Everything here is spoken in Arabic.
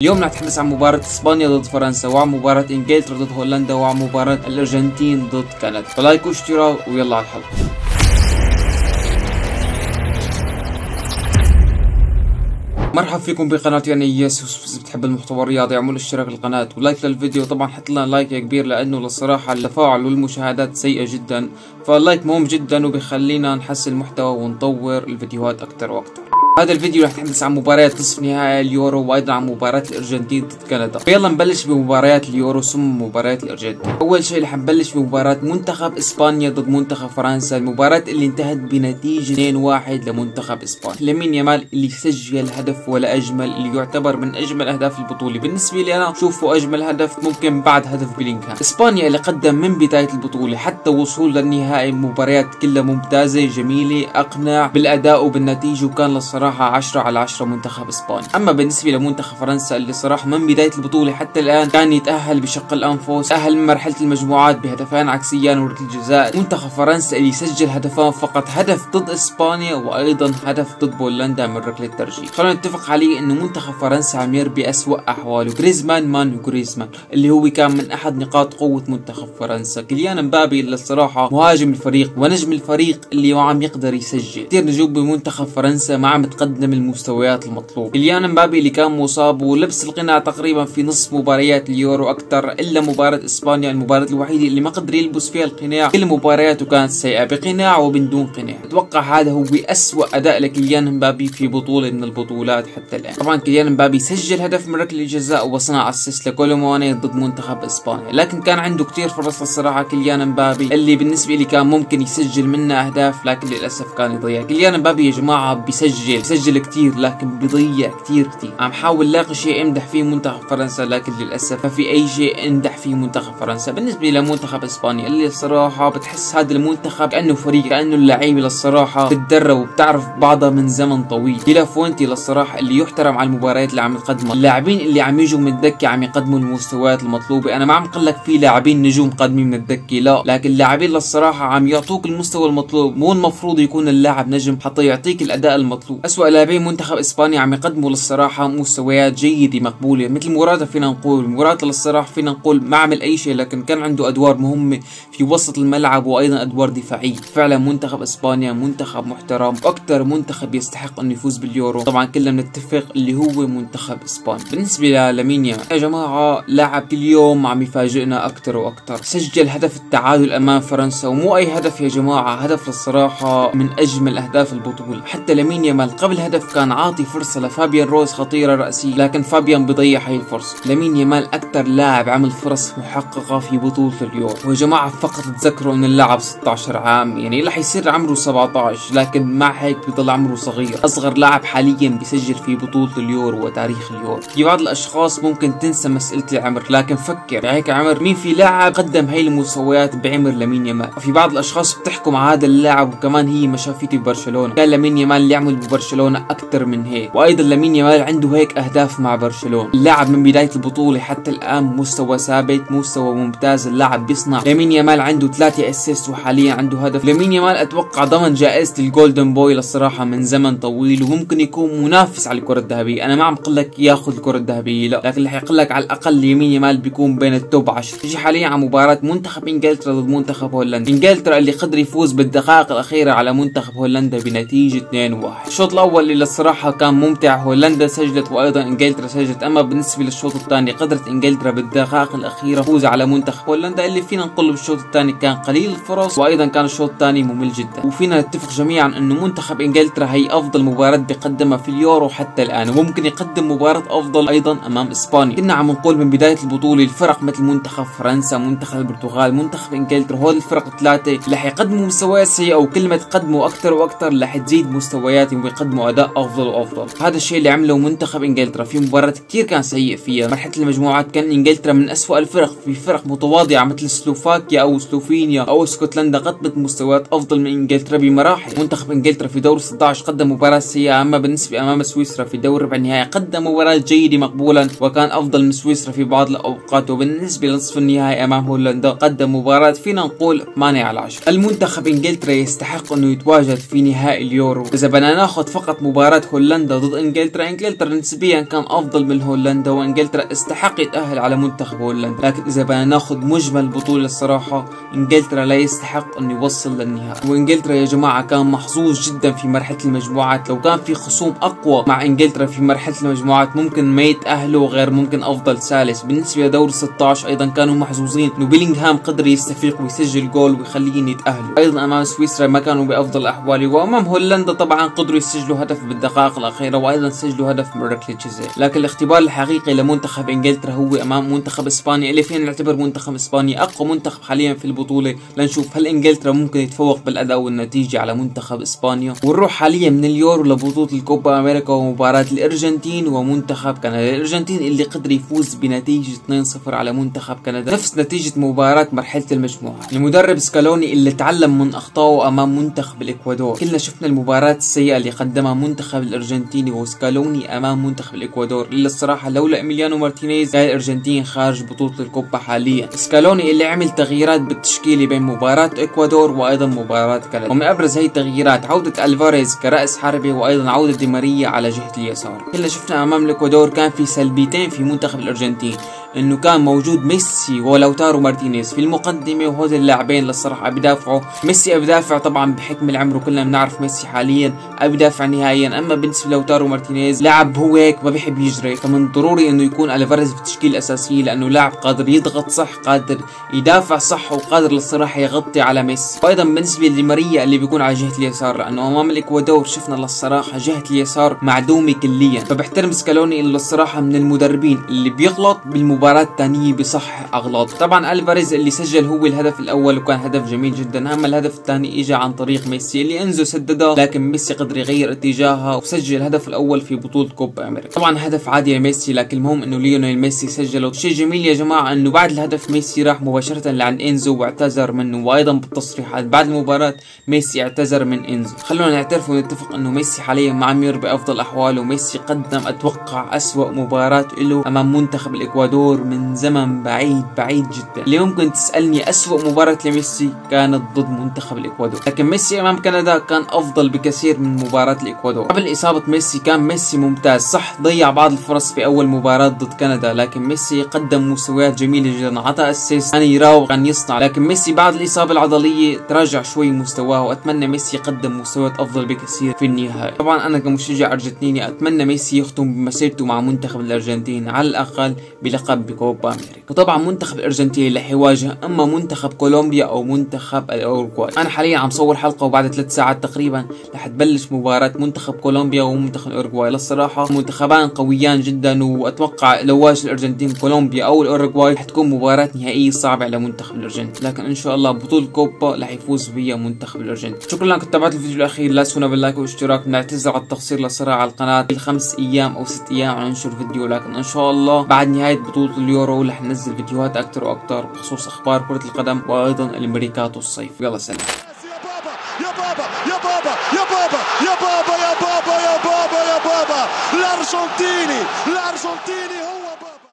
اليوم نتحدث عن مباراة اسبانيا ضد فرنسا، وعن مباراة انجلترا ضد هولندا، وعن مباراة الارجنتين ضد كندا. فلايك واشتراك ويلا على الحلقة. مرحبا فيكم بقناتي، انا ياسوس. بتحب المحتوى الرياضي اعمل اشتراك للقناة ولايك للفيديو، طبعا حط لنا لايك كبير لانه للصراحة التفاعل والمشاهدات سيئة جدا، فاللايك مهم جدا وبيخلينا نحسن المحتوى ونطور الفيديوهات اكتر واكتر. هذا الفيديو رح نتحدث عن مباريات نصف نهائي اليورو، وايضا عن مباراة الارجنتين ضد كندا. فيلا نبلش بمباريات اليورو ثم مباريات الارجنتين. اول شيء رح نبلش بمباراة منتخب اسبانيا ضد منتخب فرنسا، المباراة اللي انتهت بنتيجة 2-1 لمنتخب اسبانيا. لامين يامال اللي سجل هدف ولا اجمل، اللي يعتبر من اجمل اهداف البطولة بالنسبة لي انا، شوفوا اجمل هدف ممكن بعد هدف بلينغهام. اسبانيا اللي قدم من بداية البطولة حتى وصول للنهائي مباريات كلها ممتازة جميلة، اقنع بالاداء وبالنتيجة، وكان للصراحة 10/10 منتخب اسبانيا. اما بالنسبه لمنتخب فرنسا اللي صراحه من بدايه البطوله حتى الان كان يتاهل بشق الانفس، تاهل من مرحله المجموعات بهدفين عكسيان وركله جزاء. منتخب فرنسا اللي سجل هدفان فقط، هدف ضد اسبانيا وايضا هدف ضد بولندا من ركله ترجيح. خلينا نتفق عليه انه منتخب فرنسا عم يمر باسوء احواله. جريزمان اللي هو كان من احد نقاط قوه منتخب فرنسا. كيليان مبابي اللي الصراحه مهاجم الفريق ونجم الفريق اللي ما عم يقدر يسجل. كثير نجوم بمنتخب فرنسا ما عم تقدم المستويات المطلوب. كيليان مبابي اللي كان مصاب ولبس القناع تقريبا في نصف مباريات اليورو اكثر، الا مباراة اسبانيا المباراة الوحيدة اللي ما قدر يلبس فيها القناع. كل مبارياته كانت سيئة، بقناع ومن دون قناع. اتوقع هذا هو اسوأ اداء لكيليان مبابي في بطولة من البطولات حتى الان. طبعا كيليان مبابي سجل هدف من ركله جزاء وصنع اسيست لكولومواني ضد منتخب اسبانيا، لكن كان عنده كثير فرص الصراحة كيليان مبابي اللي بالنسبة لي كان ممكن يسجل منها اهداف، لكن للاسف كان يضيع. كيليان مبابي يا جماعة بيسجل كثير لكن بيضيع كثير. عم حاول لاقي شيء امدح فيه منتخب فرنسا، لكن للاسف ما في اي شيء امدح فيه منتخب فرنسا. بالنسبه لمنتخب اسبانيا اللي الصراحه بتحس هذا المنتخب كانه فريق، كانه اللعيبه للصراحه بتتدرب وبتعرف بعضها من زمن طويل. دي لا فوينتي للصراحه اللي يحترم على المباريات اللي عم يقدمها. اللاعبين اللي عم يجوا من الدكه عم يقدموا المستويات المطلوبه. انا ما عم اقول لك في لاعبين نجوم قادمين من الدكه، لا، لكن اللاعبين للصراحه عم يعطوك المستوى المطلوب. مو المفروض يكون اللاعب نجم حتى يعطيك الاداء المطلوب. اسوأ لاعبين منتخب اسبانيا عم يقدموا للصراحه مستويات جيده مقبوله، مثل موراتا. فينا نقول موراتا للصراحه فينا نقول ما عمل اي شيء، لكن كان عنده ادوار مهمه في وسط الملعب وايضا ادوار دفاعيه. فعلا منتخب اسبانيا منتخب محترم، واكثر منتخب يستحق انه يفوز باليورو. طبعا كلنا بنتفق اللي هو منتخب اسبانيا. بالنسبه لامين يامال يا جماعه، لاعب كل يوم عم يفاجئنا اكثر واكثر. سجل هدف التعادل امام فرنسا، ومو اي هدف يا جماعه، هدف للصراحه من اجمل اهداف البطوله. حتى لامين يامال قبل هدف كان عاطي فرصه لفابيان رويز خطيره راسيه، لكن فابيان بيضيع هي الفرصه. لامين يامال اكثر لاعب عمل فرص محققه في بطوله اليورو. ويا جماعه فقط تذكروا ان اللاعب 16 عام، يعني رح يصير عمره 17، لكن مع هيك بيضل عمره صغير. اصغر لاعب حاليا بيسجل في بطوله اليورو وتاريخ اليورو. في بعض الاشخاص ممكن تنسى مساله العمر، لكن فكر بهيك عمر مين في لاعب قدم هي المستويات بعمر لامين يامال. في بعض الاشخاص بتحكم على هذا اللاعب وكمان هي ما شافته ببرشلونه. كان لامين يامال اللي يعمل ببرشلونه اكثر من هيك، وايضا لامين يامال عنده هيك اهداف مع برشلونه. اللاعب من بدايه البطوله حتى الان مستوى ثابت، مستوى ممتاز. اللاعب بيصنع. لامين يامال عنده 3 اسيست وحاليا عنده هدف. لامين يامال اتوقع ضمن جائزه الجولدن بوي للصراحه من زمن طويل، وممكن يكون منافس على الكره الذهبيه. انا ما عم اقول لك ياخذ الكره الذهبيه، لا، لكن رح اقول لك على الاقل لامين يامال بيكون بين التوب 10. نجي حاليا على مباراه منتخب انجلترا ضد منتخب هولندا. انجلترا اللي قدر يفوز بالدقائق الاخيره على منتخب هولندا بنتيجه 2-1. الشوط الاول اللي الصراحه كان ممتع، هولندا سجلت وايضا انجلترا سجلت. اما بالنسبه للشوط الثاني قدرت انجلترا بالدقائق الاخيره تفوز على منتخب هولندا، اللي فينا نقول بالشوط الثاني كان قليل الفرص، وايضا كان الشوط الثاني ممل جدا. وفينا نتفق جميعا انه منتخب انجلترا هي افضل مباراه بيقدمها في اليورو حتى الان، وممكن يقدم مباراه افضل ايضا امام اسبانيا. كنا عم نقول من بدايه البطوله الفرق مثل منتخب فرنسا، منتخب البرتغال، منتخب انجلترا، هول الفرق الثلاثه رح يقدموا مستويات سيئه، وكل ما تقدموا اكثر واكثر رح تزيد مستوياتهم ويقدموا اداء افضل وافضل. هذا الشيء اللي عمله منتخب انجلترا في مباراه كثير كان سيء فيها. مرحله المجموعات كان انجلترا من اسوء الفرق، في فرق متواضعه مثل سلوفاكيا او سلوفينيا او اسكتلندا قدمت مستويات افضل من انجلترا بمراحل. منتخب انجلترا في دور 16 قدم مباراه سيئه، اما بالنسبه امام سويسرا في دور ربع النهائي قدم مباراه جيده مقبولا، وكان افضل من سويسرا في بعض الاوقات. وبالنسبه لنصف النهائي امام هولندا قدم مباراه فينا نقول 8/10. المنتخب انجلترا يستحق انه يتواجد في نهائي اليورو. اذا بدنا ناخذ فقط مباراة هولندا ضد انجلترا، انجلترا نسبيا كان افضل من هولندا، وانجلترا استحق يتأهل على منتخب هولندا. لكن اذا بدنا ناخذ مجمل البطولة الصراحة انجلترا لا يستحق انه يوصل للنهائي. وانجلترا يا جماعة كان محظوظ جدا في مرحلة المجموعات، لو كان في خصوم اقوى مع انجلترا في مرحلة المجموعات ممكن ما يتأهلوا، غير ممكن افضل ثالث. بالنسبة لدور 16 ايضا كانوا محظوظين انه بيلينغهام قدر يستفيق ويسجل جول ويخليهم يتأهلوا. ايضا امام سويسرا ما كانوا بافضل الاحوال، وامام هولندا طبعا قدروا يسجلوا هدف بالدقائق الاخيرة، وايضا سجلوا هدف من ركلة جزاء. لكن الاختبار الحقيقي لمنتخب انجلترا هو امام منتخب اسبانيا، اللي فينا نعتبر منتخب اسبانيا اقوى منتخب حاليا في البطولة، لنشوف هل انجلترا ممكن يتفوق بالاداء والنتيجة على منتخب اسبانيا. ونروح حاليا من اليورو لبطولة الكوبا امريكا ومباراة الارجنتين ومنتخب كندا. الارجنتين اللي قدر يفوز بنتيجة 2-0 على منتخب كندا، نفس نتيجة مباراة مرحلة المجموعة. المدرب سكالوني اللي تعلم من اخطائه امام منتخب الاكوادور. كلنا شفنا المباراة السيئة اللي قدمها منتخب الارجنتيني وسكالوني امام منتخب الاكوادور، اللي الصراحة لولا إيميليانو مارتينيز كان الارجنتين خارج بطولة الكوبا حاليا. سكالوني اللي عمل تغييرات بالتشكيلة بين مباراة اكوادور وايضا مباراة كندا، ومن ابرز هي التغييرات عودة الفاريز كرأس حربة وايضا عودة دي ماريا على جهة اليسار. كلنا شفنا امام الاكوادور كان في سلبيتين في منتخب الارجنتين، انه كان موجود ميسي ولوتارو مارتينيز في المقدمة، وهذول اللاعبين للصراحة بدافعوا. ميسي بدافع طبعا بحكم العمر، وكلنا بنعرف ميسي حاليا بدافع نهائيا. اما بالنسبة لوتارو مارتينيز لاعب هو هيك ما بيحب يجري، فمن ضروري انه يكون الفاريز بالتشكيل الاساسية، لانه لاعب قادر يضغط صح، قادر يدافع صح، وقادر للصراحة يغطي على ميسي. وايضا بالنسبة لماريا اللي بيكون على جهة اليسار، لانه امام الاكوادور شفنا للصراحة جهة اليسار معدومة كليا. فبحترم سكالوني اللي الصراحة من المدربين اللي بيغلط بالمباراة الثانية بصح اغلاط. طبعا الفاريز اللي سجل هو الهدف الاول وكان هدف جميل جدا، اما الهدف الثاني اجى عن طريق ميسي اللي انزو سددها، لكن ميسي قدر يغير اتجاهها وسجل الهدف الاول في بطولة كوبا امريكا. طبعا هدف عادي يا ميسي، لكن المهم انه ليونيل ميسي سجله. شيء جميل يا جماعة انه بعد الهدف ميسي راح مباشرة لعند انزو واعتذر منه، وايضا بالتصريحات بعد المباراة ميسي اعتذر من انزو. خلونا نعترف ونتفق انه ميسي حاليا ما عم يمر بافضل احواله، وميسي قدم اتوقع اسوأ مباراة له امام منتخب الاكوادور من زمن بعيد جدا. اللي ممكن تسألني اسوأ مباراة لميسي كانت ضد منتخب الاكوادور، لكن ميسي امام كندا كان افضل بكثير من مباراة الاكوادور. قبل اصابة ميسي كان ميسي ممتاز، صح ضيع بعض الفرص في اول مباراة ضد كندا، لكن ميسي قدم مستويات جميلة جدا، عطى اسيست، كان يراوغ، كان يصنع. لكن ميسي بعد الاصابة العضلية تراجع شوي مستواه، واتمنى ميسي يقدم مستويات افضل بكثير في النهاية. طبعا انا كمشجع ارجنتيني اتمنى ميسي يختم بمسيرته مع منتخب الارجنتين على الاقل بلقب بكوبا امريكا. وطبعا منتخب الارجنتين رح يواجه اما منتخب كولومبيا او منتخب الاوروغواي. انا حاليا عم صور حلقة وبعد 3 ساعات تقريبا رح تبلش مباراة منتخب كولومبيا ومنتخب الاوروغواي. للصراحة منتخبان قويان جدا، واتوقع لو واجه الارجنتين كولومبيا او الاوروغواي رح تكون مباراة نهائية صعبة على منتخب الارجنتين، لكن ان شاء الله بطولة كوبا رح يفوز فيها منتخب الارجنتين. شكرا لك تابعت الفيديو الاخير، لا تنسونا باللايك والاشتراك. بنعتذر على التقصير للصراحة على القناة، 5 ايام او 6 ايام عم ننشر فيديو، لكن ان شاء الله بعد نهاية بطولة اليورو رح ننزل فيديوهات اكثر واكثر بخصوص اخبار كرة القدم وايضا الميركاتو الصيف. يلا سلام. يا بابا يا بابا يا بابا يا بابا يا بابا يا بابا يا بابا الارجنتيني